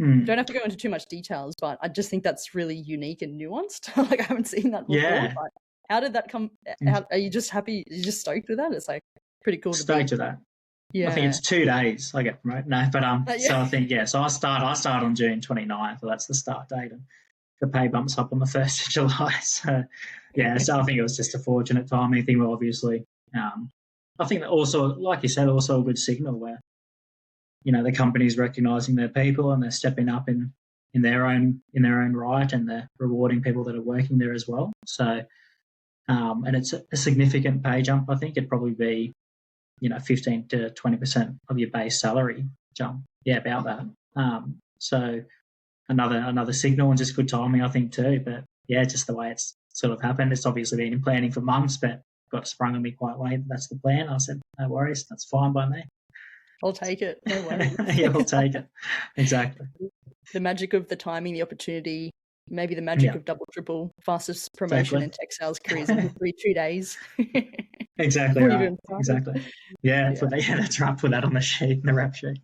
Don't have to go into too much details, but I just think that's really unique and nuanced. Like I haven't seen that before. But how did that come? Are you just happy? Are you just stoked with that? It's like pretty cool. Stoked with that. Yeah. I think it's 2 days I get promoted. No, but so I think so I start on June 29th, so that's the start date, and the pay bumps up on the 1st of July. So so I think it was just a fortunate timing thing. Well, obviously, I think that also, like you said, also a good signal where the company's recognising their people and they're stepping up in in their own right, and they're rewarding people that are working there as well. So, and it's a significant pay jump. I think it'd probably be 15 to 20% of your base salary jump. Yeah, about that. So another signal, and just good timing, I think, too. But yeah, just the way it's sort of happened. It's obviously been in planning for months, but got sprung on me quite late. That's the plan. I said, no worries, that's fine by me. I'll take it. No worries. Yeah, we'll take it. Exactly. The magic of the timing, the opportunity, maybe the magic of double, triple, fastest promotion in tech sales careers in 2 days. Exactly right. Exactly. Yeah, that's right. Put that on the sheet, the rap sheet.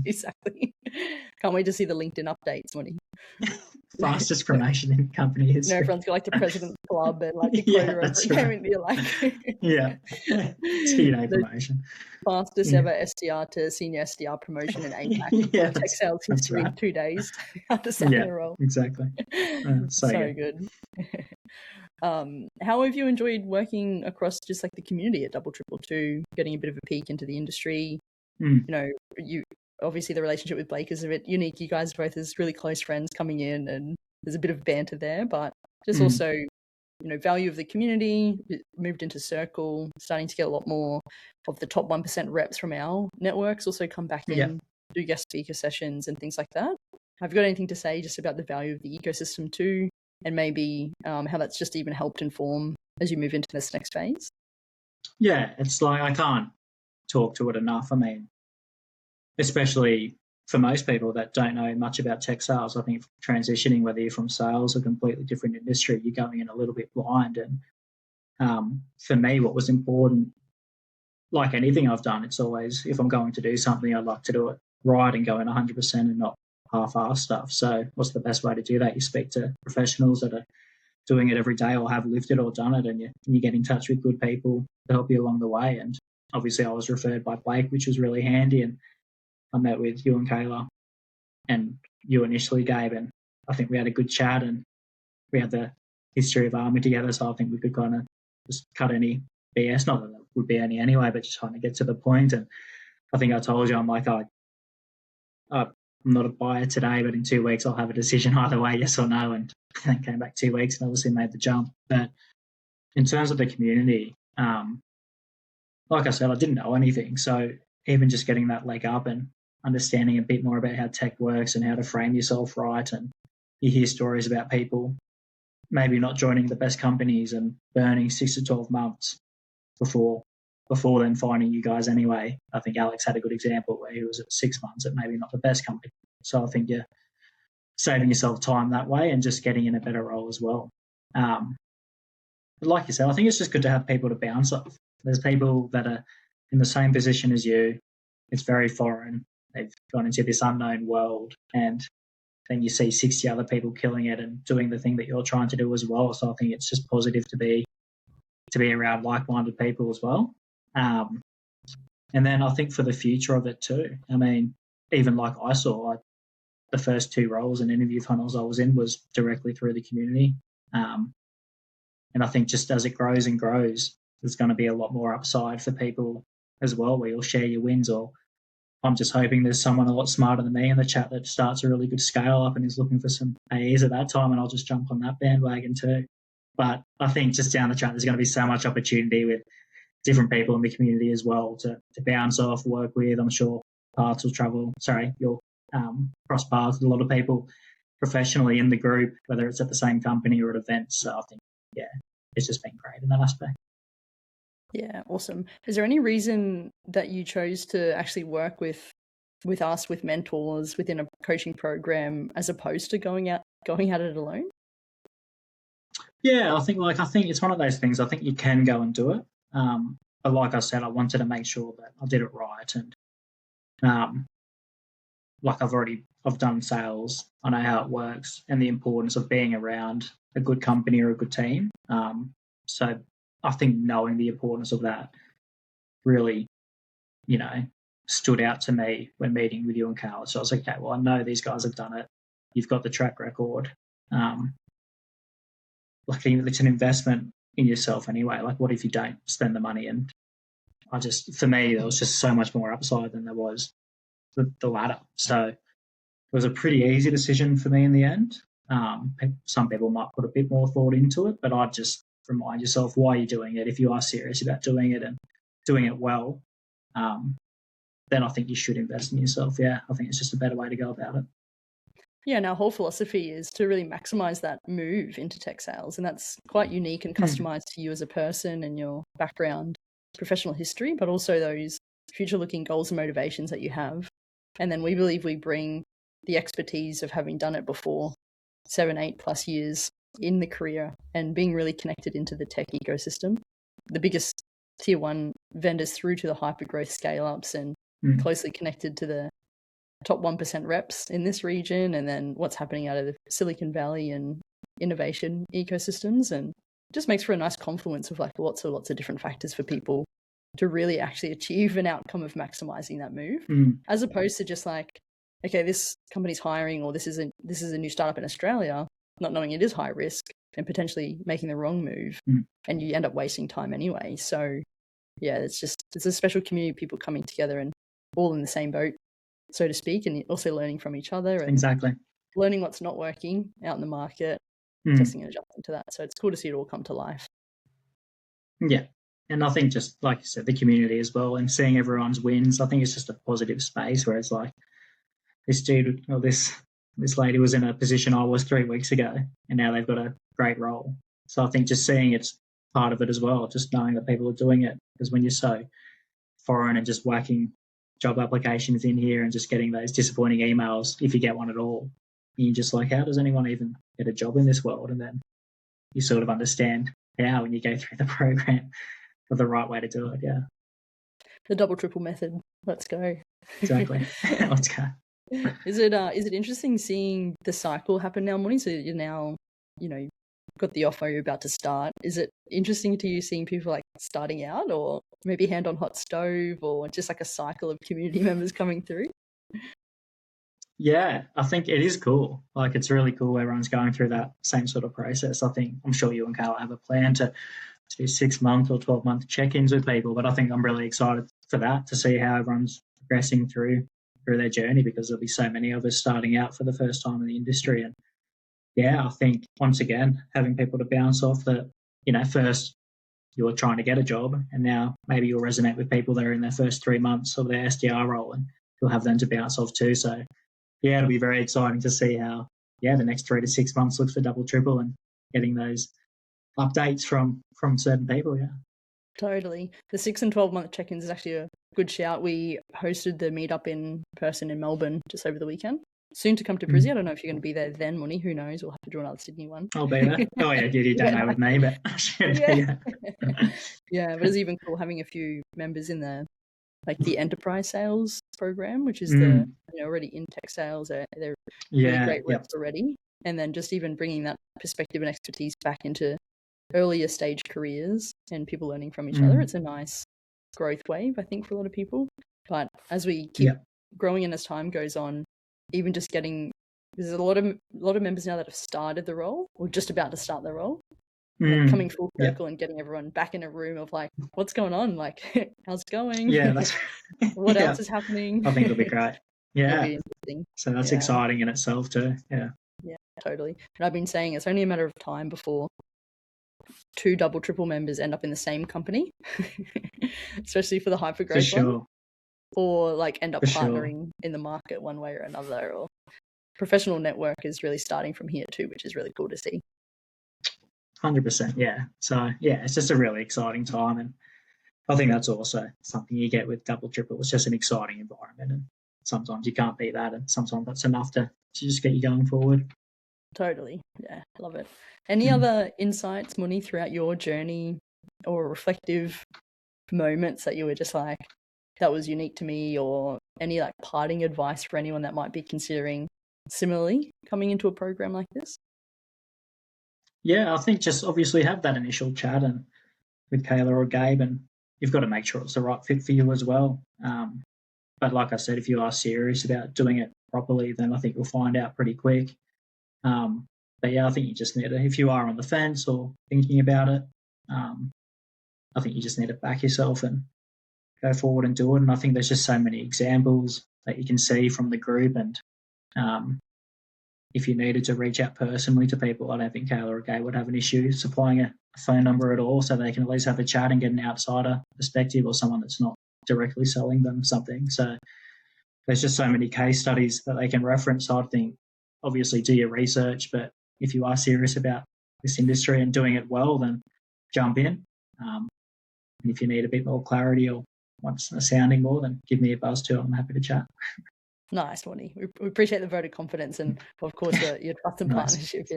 Exactly. Can't wait to see the LinkedIn updates, Mun-Nee. Fastest promotion in company history. Everyone's got like the president's club and like the quota over it. You're like, T&A promotion. Fastest ever SDR to senior SDR promotion in APAC. Tech sales history in 2 days after starting the role. Exactly. So good. How have you enjoyed working across just like the community at Double Triple Two, getting a bit of a peek into the industry? You obviously the relationship with Blake is a bit unique. You guys are both as really close friends coming in, and there's a bit of banter there, but just also, value of the community, moved into Circle, starting to get a lot more of the top 1% reps from our networks also come back in, do guest speaker sessions and things like that. Have you got anything to say just about the value of the ecosystem too, and maybe how that's just even helped inform as you move into this next phase? Yeah, it's like I can't talk to it enough. I mean, especially for most people that don't know much about tech sales, I think transitioning, whether you're from sales or a completely different industry, you're going in a little bit blind. And for me, what was important, like anything I've done, it's always, if I'm going to do something, I'd like to do it right and go in 100% and not half-ass stuff. So what's the best way to do that? You speak to professionals that are doing it every day or have lived it or done it, and you get in touch with good people to help you along the way. And obviously I was referred by Blake, which was really handy, and I met with you and Kayla and you initially, Gabe, and I think we had a good chat, and we had the history of Army together, so I think we could kind of just cut any BS. Not that there would be any anyway, but just trying to get to the point. And I think I told you, I'm like, I'm not a buyer today, but in 2 weeks I'll have a decision either way, yes or no. And then came back 2 weeks and obviously made the jump. But in terms of the community, like I said, I didn't know anything. So even just getting that leg up and understanding a bit more about how tech works and how to frame yourself right, and you hear stories about people maybe not joining the best companies and burning 6 to 12 months before then finding you guys anyway. I think Alex had a good example where he was at 6 months at maybe not the best company. So I think you're saving yourself time that way and just getting in a better role as well. But like you said, I think it's just good to have people to bounce off. There's people that are in the same position as you. It's very foreign. They've gone into this unknown world, and then you see 60 other people killing it and doing the thing that you're trying to do as well. So I think it's just positive to be around like-minded people as well. And then I think for the future of it too, I mean, even like I saw, the first 2 roles and interview funnels I was in was directly through the community. And I think just as it grows and grows, there's going to be a lot more upside for people as well, where you'll share your wins. Or I'm just hoping there's someone a lot smarter than me in the chat that starts a really good scale up and is looking for some AEs at that time, and I'll just jump on that bandwagon too. But I think just down the track, there's going to be so much opportunity with different people in the community as well to bounce off, work with. I'm sure you'll cross paths with a lot of people professionally in the group, whether it's at the same company or at events. So I think, it's just been great in that aspect. Yeah, awesome. Is there any reason that you chose to actually work with us, with mentors within a coaching program, as opposed to going at it alone? Yeah, I think it's one of those things. I think you can go and do it. But like I said, I wanted to make sure that I did it right. And like I've done sales. I know how it works and the importance of being around a good company or a good team. So I think knowing the importance of that really, stood out to me when meeting with you and Carl. So I was like, okay, well, I know these guys have done it. You've got the track record. It's an investment in yourself anyway. Like, what if you don't spend the money? And for me, there was just so much more upside than there was the latter. So was a pretty easy decision for me in the end. Some people might put a bit more thought into it, but I'd just remind yourself why you're doing it. If you are serious about doing it and doing it well, then I think you should invest in yourself. Yeah, I think it's just a better way to go about it. Yeah, and our whole philosophy is to really maximize that move into tech sales. And that's quite unique and customized to you as a person and your background, professional history, but also those future looking goals and motivations that you have. And then we believe we bring the expertise of having done it before 7, 8+ years in the career and being really connected into the tech ecosystem, the biggest tier 1 vendors through to the hyper growth scale ups, and closely connected to the top 1% reps in this region, and then what's happening out of the Silicon Valley and innovation ecosystems, and just makes for a nice confluence of like lots of different factors for people to really actually achieve an outcome of maximizing that move, as opposed to just like, okay, this company's hiring, or this is a new startup in Australia, not knowing it is high risk and potentially making the wrong move, and you end up wasting time anyway. So yeah, it's a special community of people coming together and all in the same boat, so to speak, and also learning from each other and exactly learning what's not working out in the market, testing and adjusting to that. So it's cool to see it all come to life. Yeah. And I think just like you said, the community as well, and seeing everyone's wins, I think it's just a positive space where it's like this dude or this lady was in a position I was 3 weeks ago, and now they've got a great role. So I think just seeing it's part of it as well, just knowing that people are doing it, because when you're so foreign and just whacking job applications in here and just getting those disappointing emails, if you get one at all, and you're just like, how does anyone even get a job in this world? And then you sort of understand how when you go through the program of the right way to do it. Yeah, the double triple method. Let's go. Exactly. Let's go. Is it interesting seeing the cycle happen now, Mun-Nee? So you're now, got the offer, you're about to start. Is it interesting to you seeing people like starting out, or maybe hand on hot stove, or just like a cycle of community members coming through? Yeah, I think it is cool. Like, it's really cool everyone's going through that same sort of process. I'm sure you and Carla have a plan to do 6-month or 12-month check-ins with people, but I think I'm really excited for that, to see how everyone's progressing through their journey, because there'll be so many of us starting out for the first time in the industry. And yeah, I think once again, having people to bounce off that, first you're trying to get a job, and now maybe you'll resonate with people that are in their first 3 months of their SDR role, and you'll have them to bounce off too. So yeah, it'll be very exciting to see how, the next 3 to 6 months looks for double triple, and getting those updates from certain people. Yeah. Totally. The 6 and 12-month check-ins is actually a good shout. We hosted the meetup in person in Melbourne just over the weekend. Soon to come to Brizzy. I don't know if you're going to be there then, Mun-Nee. Who knows? We'll have to do another Sydney one. I'll be there. Oh yeah, you don't know with me, but yeah. Yeah, but it's even cool having a few members in the enterprise sales program, which is the already in tech sales. They're really great reps already, and then just even bringing that perspective and expertise back into earlier stage careers and people learning from each other. It's a nice growth wave, I think, for a lot of people. But as we keep growing and as time goes on, even just there's a lot of members now that have started the role or just about to start the role, coming full circle and getting everyone back in a room of like, what's going on? Like, how's it going? Yeah, that's what else is happening? I think it'll be great. Yeah. It'll be interesting. So that's exciting in itself too. Yeah. Yeah, totally. And I've been saying it's only a matter of time before 2 double triple members end up in the same company, especially for the hypergrowth one, or like end up partnering in the market one way or another, or professional network is really starting from here too, which is really cool to see. 100%. Yeah. So yeah, it's just a really exciting time, and I think that's also something you get with double triple. It's just an exciting environment, and sometimes you can't beat that, and sometimes that's enough to just get you going forward. Totally. Yeah, love it. Any other insights, Mun-Nee, throughout your journey, or reflective moments that you were just like, that was unique to me, or any like parting advice for anyone that might be considering similarly coming into a program like this? Yeah, I think just obviously have that initial chat and with Kayla or Gabe, and you've got to make sure it's the right fit for you as well. But like I said, if you are serious about doing it properly, then I think you'll find out pretty quick. But yeah, I think you just need to, if you are on the fence or thinking about it, I think you just need to back yourself and go forward and do it. And I think there's just so many examples that you can see from the group, and If you needed to reach out personally to people, I don't think Kayla or Gay would have an issue supplying a phone number at all, so they can at least have a chat and get an outsider perspective or someone that's not directly selling them something. So there's just so many case studies that they can reference. So I think obviously do your research, but if you are serious about this industry and doing it well, then jump in. And if you need a bit more clarity or want a sounding more, then give me a buzz too. I'm happy to chat. Nice, Mun-Nee. We appreciate the vote of confidence and, of course, your trust and partnership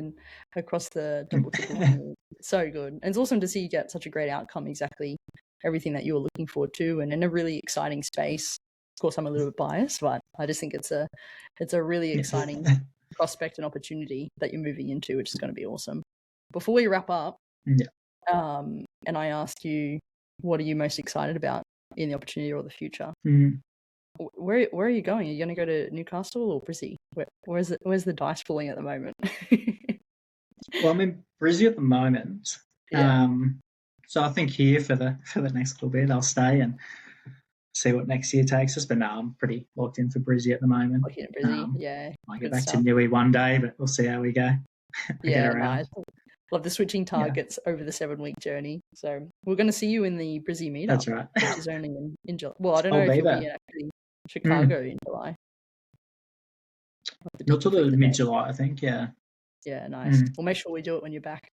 across the double triple. So good. And it's awesome to see you get such a great outcome, exactly everything that you were looking forward to, and in a really exciting space. Of course, I'm a little bit biased, but I just think it's a really exciting prospect and opportunity that you're moving into, which is going to be awesome. Before we wrap up, and I ask you, what are you most excited about in the opportunity or the future? Where are you going? Are you going to go to Newcastle or Brizzy? Where's the dice falling at the moment? Well, I'm in Brizzy at the moment. So I think here for the next little bit, I'll stay and see what next year takes us. But no, I'm pretty locked in for Brizzy at the moment. Looking at Brizzy, Might get back to Newey one day, but we'll see how we go. Nice. Love the switching targets over the 7-week journey. So we're going to see you in the Brizzy meetup. That's right. Which is only in July. Well, I don't know if you'll be in Chicago in July. Not till the mid-July, I think. Yeah, nice. We'll make sure we do it when you're back.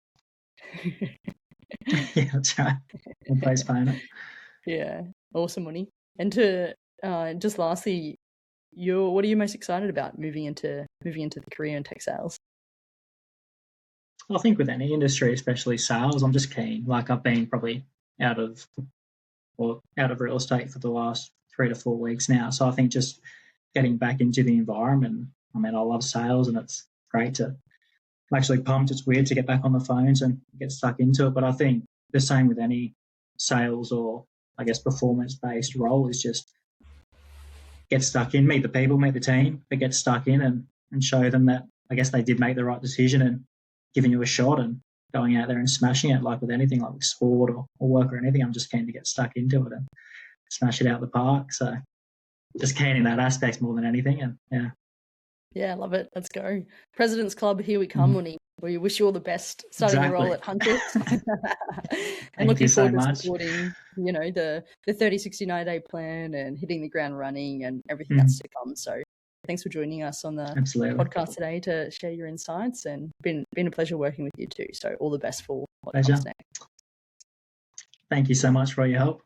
Yeah, that's right. We'll postpone it. Yeah, awesome, Mun-Nee. And to just lastly, what are you most excited about moving into the career in tech sales? Well, I think with any industry, especially sales, I'm just keen. Like I've been probably out of real estate for the last 3 to 4 weeks now. So I think just getting back into the environment. I mean, I love sales and it's great to. I'm actually pumped. It's weird to get back on the phones and get stuck into it. But I think the same with any sales or, I guess, performance-based role is just get stuck in, meet the people, meet the team, but get stuck in and show them that, I guess, they did make the right decision and giving you a shot and going out there and smashing it, like with anything, like with sport or work or anything. I'm just keen to get stuck into it and smash it out the park. So just keen in that aspect more than anything. And yeah, love it. Let's go. President's Club, here we come, Mun-Nee. We wish you all the best starting your role at Huntress. And looking forward to supporting, the 30, 60, 90-day plan and hitting the ground running and everything that's to come. So thanks for joining us on the podcast today to share your insights, and been a pleasure working with you too. So all the best for what comes next. Thank you so much for your help.